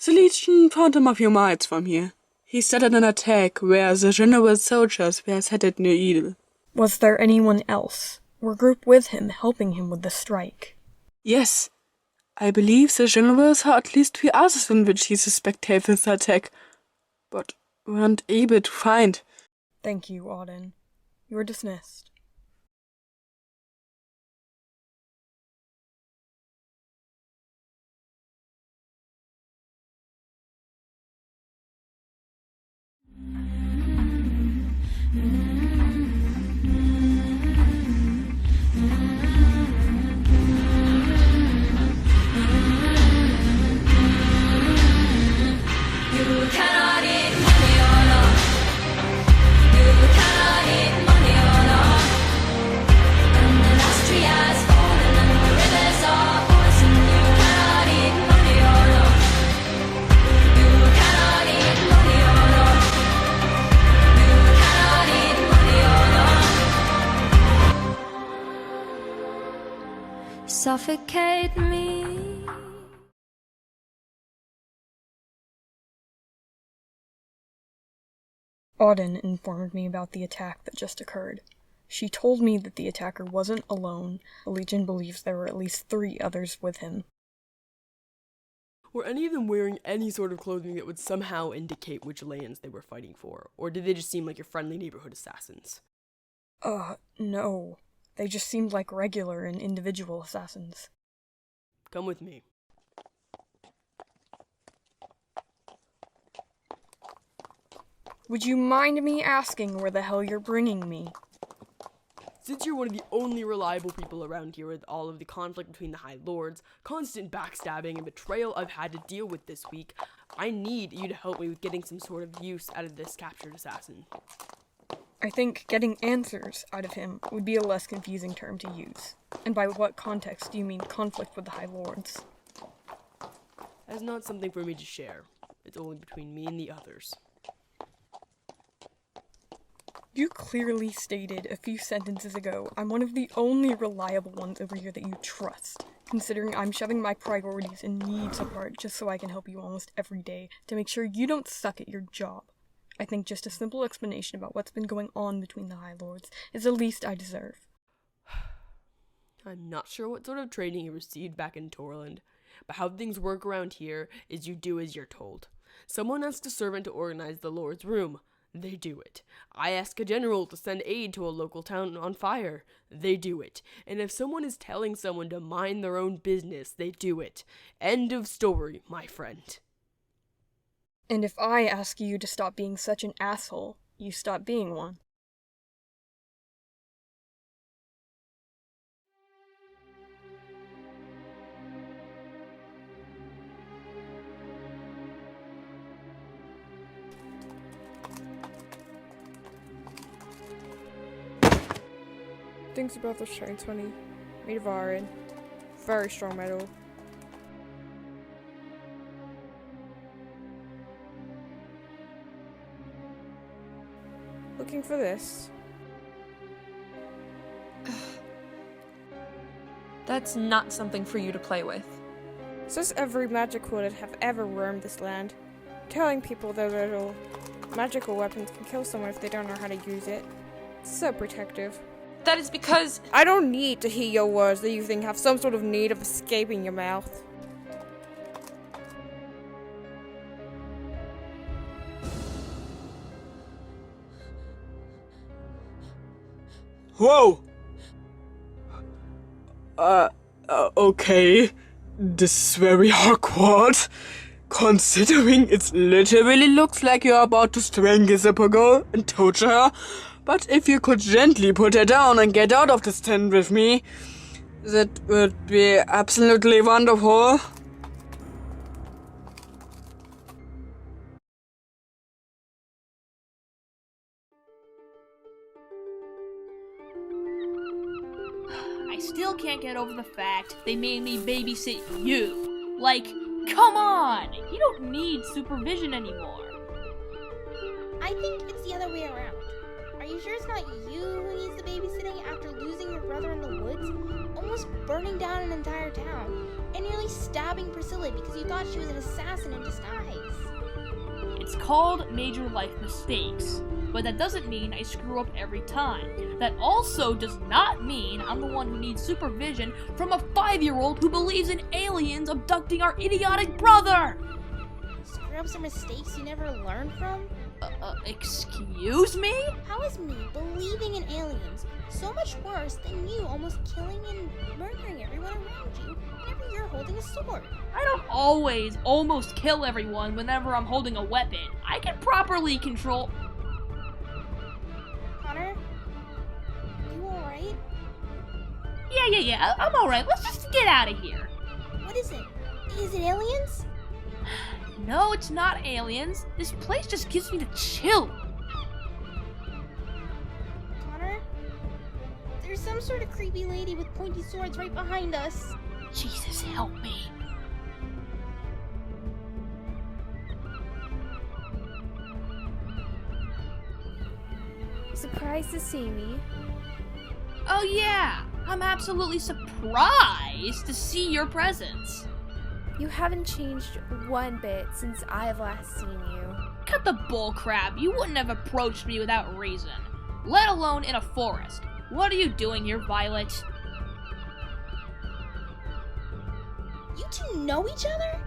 The Legion found him a few miles from here. He started an attack where the general's soldiers were headed near Idle. Was there anyone else, or group with him, helping him with the strike? Yes. I believe the general saw at least 3 others in which he suspected this attack, but weren't able to find. Thank you, Auden. You are dismissed. Suffocate me. Auden informed me about the attack that just occurred. She told me that the attacker wasn't alone. The Legion believes there were at least 3 others with him. Were any of them wearing any sort of clothing that would somehow indicate which lands they were fighting for? Or did they just seem like your friendly neighborhood assassins? No. They just seemed like regular and individual assassins. Come with me. Would you mind me asking where the hell you're bringing me? Since you're one of the only reliable people around here with all of the conflict between the High Lords, constant backstabbing, and betrayal I've had to deal with this week, I need you to help me with getting some sort of use out of this captured assassin. I think getting answers out of him would be a less confusing term to use. And by what context do you mean conflict with the High Lords? That's not something for me to share. It's only between me and the others. You clearly stated a few sentences ago, I'm one of the only reliable ones over here that you trust, considering I'm shoving my priorities and needs apart just so I can help you almost every day to make sure you don't suck at your job. I think just a simple explanation about what's been going on between the High Lords is the least I deserve. I'm not sure what sort of training you received back in Torland, but how things work around here is you do as you're told. Someone asks a servant to organize the Lord's room. They do it. I ask a general to send aid to a local town on fire. They do it. And if someone is telling someone to mind their own business, they do it. End of story, my friend. And if I ask you to stop being such an asshole, you stop being one. Things about this chain's honey. Made of iron. Very strong metal. Looking for this. That's not something for you to play with. Says every magical that have ever roamed this land. Telling people that little magical weapons can kill someone if they don't know how to use it. So protective. That is because... I don't need to hear your words that you think have some sort of need of escaping your mouth. Whoa! Okay. This is very awkward. Considering it literally looks like you're about to strangle the poor girl and torture her. But if you could gently put her down and get out of this tent with me, that would be absolutely wonderful. I still can't get over the fact they made me babysit you. Like, come on! You don't need supervision anymore. I think it's the other way around. Are you sure it's not you who needs the babysitting after losing your brother in the woods, almost burning down an entire town, and nearly stabbing Priscilla because you thought she was an assassin in disguise? It's called major life mistakes, but that doesn't mean I screw up every time. That also does not mean I'm the one who needs supervision from a 5-year-old who believes in aliens abducting our idiotic brother! Screw-ups are mistakes you never learned from? Excuse me? How is me believing in aliens so much worse than you almost killing and murdering everyone around you whenever you're holding a sword? I don't always almost kill everyone whenever I'm holding a weapon. I can properly control... Connor? You alright? Yeah, I'm alright. Let's just get out of here. What is it? Is it aliens? No, it's not aliens. This place just gives me the chill. Connor? There's some sort of creepy lady with pointy swords right behind us. Jesus, help me. Surprised to see me? Oh yeah, I'm absolutely surprised to see your presence. You haven't changed one bit since I've last seen you. Cut the bullcrap. You wouldn't have approached me without reason, let alone in a forest. What are you doing here, Violet? You two know each other?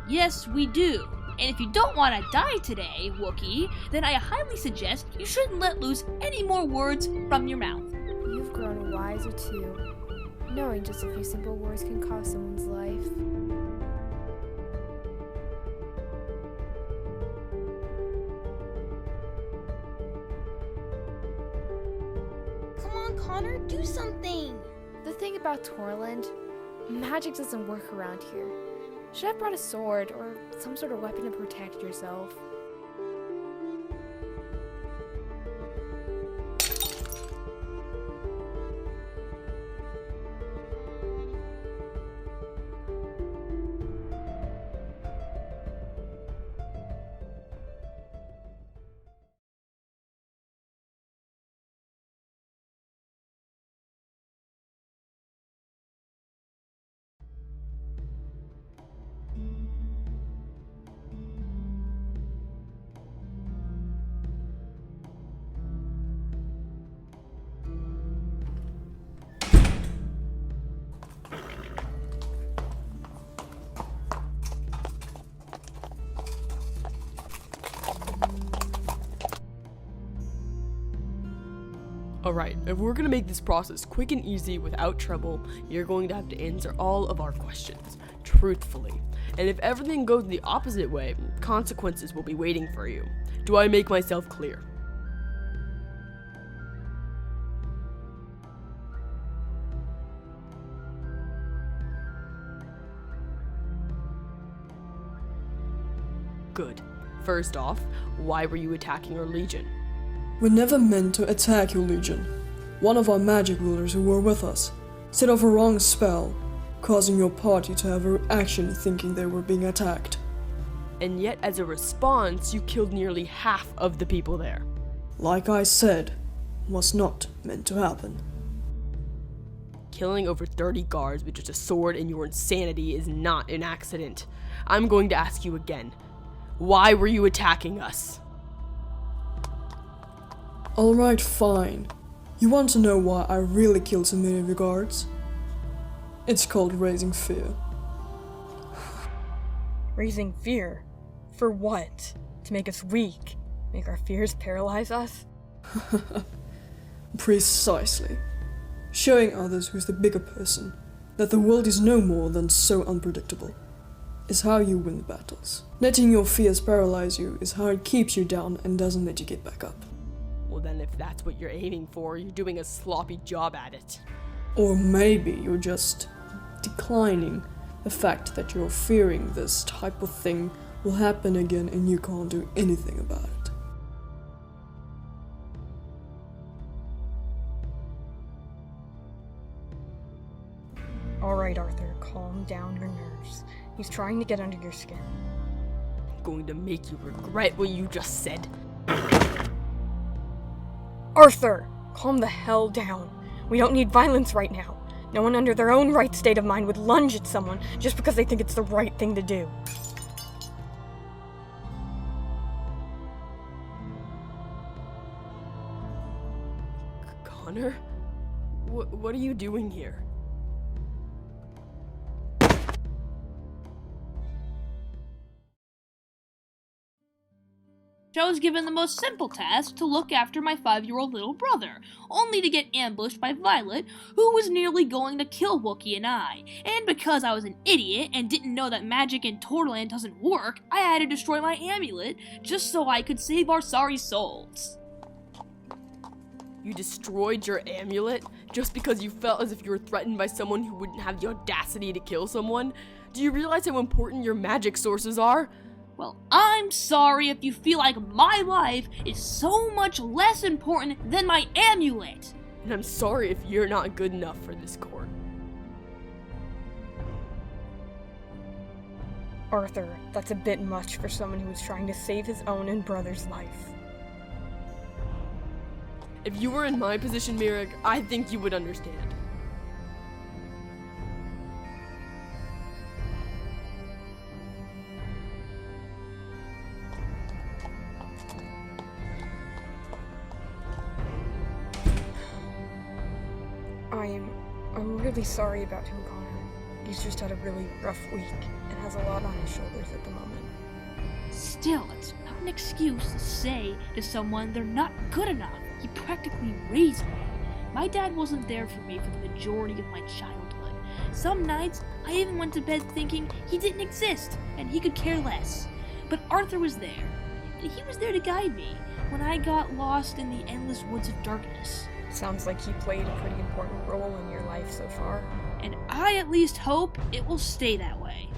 Yes, we do. And if you don't want to die today, Wookiee, then I highly suggest you shouldn't let loose any more words from your mouth. You've grown wiser too, knowing just a few simple words can cost someone's life. Come on, Connor, do something! The thing about Torland, magic doesn't work around here. Should have brought a sword or some sort of weapon to protect yourself. Alright, if we're gonna make this process quick and easy without trouble, you're going to have to answer all of our questions, truthfully. And if everything goes the opposite way, consequences will be waiting for you. Do I make myself clear? Good. First off, why were you attacking our legion? We never meant to attack your legion. One of our magic rulers who were with us set off a wrong spell, causing your party to have a reaction thinking they were being attacked. And yet, as a response, you killed nearly half of the people there. Like I said, was not meant to happen. Killing over 30 guards with just a sword and your insanity is not an accident. I'm going to ask you again. Why were you attacking us? Alright, fine. You want to know why I really killed so many of your guards? It's called raising fear. Raising fear? For what? To make us weak? Make our fears paralyze us? Precisely. Showing others who's the bigger person, that the world is no more than so unpredictable, is how you win the battles. Letting your fears paralyze you is how it keeps you down and doesn't let you get back up. Well then, if that's what you're aiming for, you're doing a sloppy job at it. Or maybe you're just declining the fact that you're fearing this type of thing will happen again and you can't do anything about it. Alright, Arthur, calm down your nerves. He's trying to get under your skin. I'm going to make you regret what you just said. Arthur! Calm the hell down. We don't need violence right now. No one under their own right state of mind would lunge at someone just because they think it's the right thing to do. Connor? What are you doing here? I was given the most simple task to look after my 5-year-old little brother, only to get ambushed by Violet, who was nearly going to kill Wookie and I. And because I was an idiot and didn't know that magic in Torland doesn't work, I had to destroy my amulet just so I could save our sorry souls. You destroyed your amulet just because you felt as if you were threatened by someone who wouldn't have the audacity to kill someone? Do you realize how important your magic sources are? Well, I'm sorry if you feel like my life is so much less important than my amulet. And I'm sorry if you're not good enough for this court. Arthur, that's a bit much for someone who was trying to save his own and brother's life. If you were in my position, Mirek, I think you would understand. I'm really sorry about him, Connor. He's just had a really rough week and has a lot on his shoulders at the moment. Still, it's not an excuse to say to someone they're not good enough. He practically raised me. My dad wasn't there for me for the majority of my childhood. Some nights, I even went to bed thinking he didn't exist and he could care less. But Arthur was there, and he was there to guide me when I got lost in the endless woods of darkness. Sounds like he played a pretty important role in your life so far. And I at least hope it will stay that way.